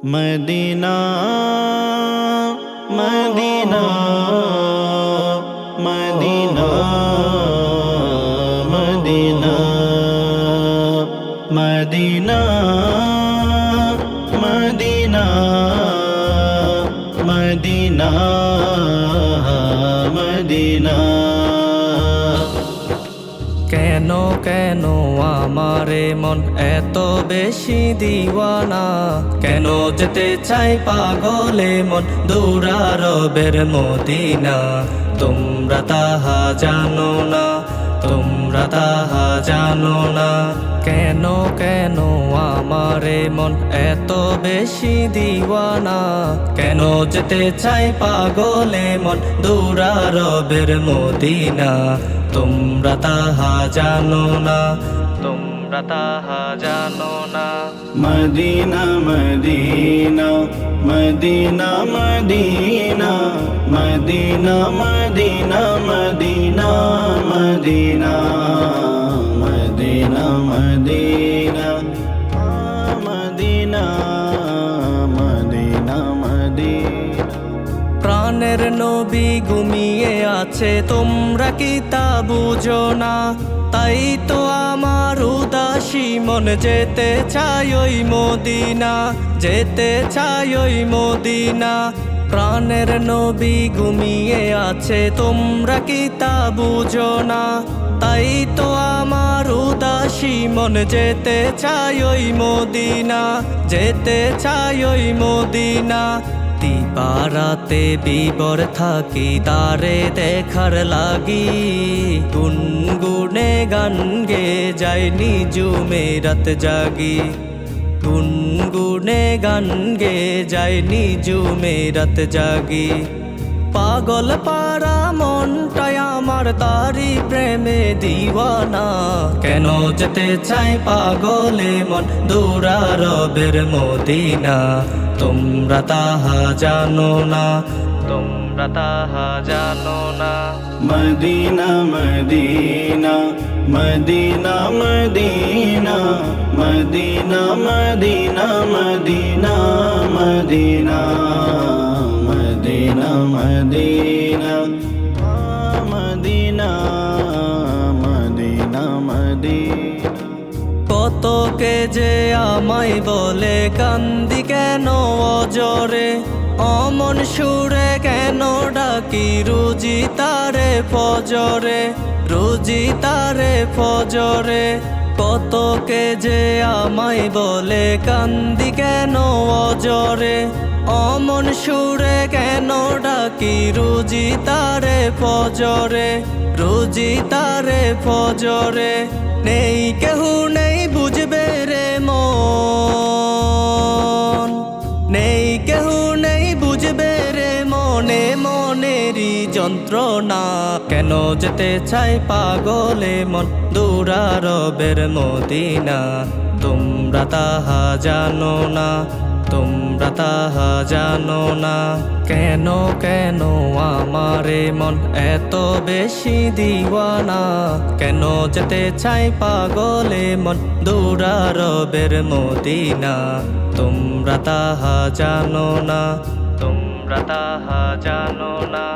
Medina Medina Medina Medina Medina Medina Medina Medina. কেন কেন আমারে মন এত বেশি দিওয়ানা, কেন যেতে চাই পাগলে মন দূরারবের মদিনা। তোমরা তাহা জানো না, তোমরা তাহা জানো না। কেন কেন আমারে মন এত বেশি দিওয়ানা, কেন যেতে চাই পাগলে মন দূরারবের মদিনা। তোমরা তাহা জানো না, তোমরা তাহা জানো না। Medina Medina Medina Medina Medina Medina Medina Medina Medina Medina Medina Medina Medina. প্রাণের নবী ঘুমিয়ে আছে, তোমরা কি তা বুঝো না? তাই তো আমার উদাসী মন যেতে চাই ওই মদিনা, যেতে চাই ওই মদিনা। প্রাণের নবী ঘুমিয়ে আছে, তোমরা কি তা বুঝো না? তাই তো আমার উদাসী মন যেতে চাই ওই মদিনা, যেতে চাই ওই মদিনা। দিবারাতে বিবর থাকি তারে দেখার লাগি, গুনগুনে গান গে যাই নিজুমে রাত জাগি, গুনগুনে গান গে যাই নিজুমে রাত জাগি। পাগল পারা মনটাই আমার তারি প্রেমে দিওয়ানা, কেন যেতে চাই পাগলে মন দূরারবের মদিনা। তোমরা তাহা জানো না, তোমরা তাহা জানো না। Medina Medina Medina Medina Medina Medina Medina Medina Medina Medina Medina Medina Medina. কত কে যে আমায় বলে কান্দি কেন অজরে, অমন সুরে কেন ডাকি রুজি তারে ফজরে, রুজি তারে ফজরে। কত কে যে আমায় বলে কান্দি কেন অজরে, অমন সুরে কেন ডাকি রুজি তারে ফজরে, রুজি তারে ফজরে। নেই কেহু নেই বুঝবে রে মন, নেই কেহু নেই বুঝবে রে মনে মনেরই যন্ত্রণা। কেন যেতে চাই পাগলে মন দূরারবের মদিনা। তোমরা তাহা জানো না, তোমরা তাহা জানো না। কেন কেন আমারে মন এত বেশি দিওয়ানা, কেন যেতে চাই পাগলে মন দূরারবের মদিনা। তোমরা তাহা জানো না, তোমরা তাহা জানো না।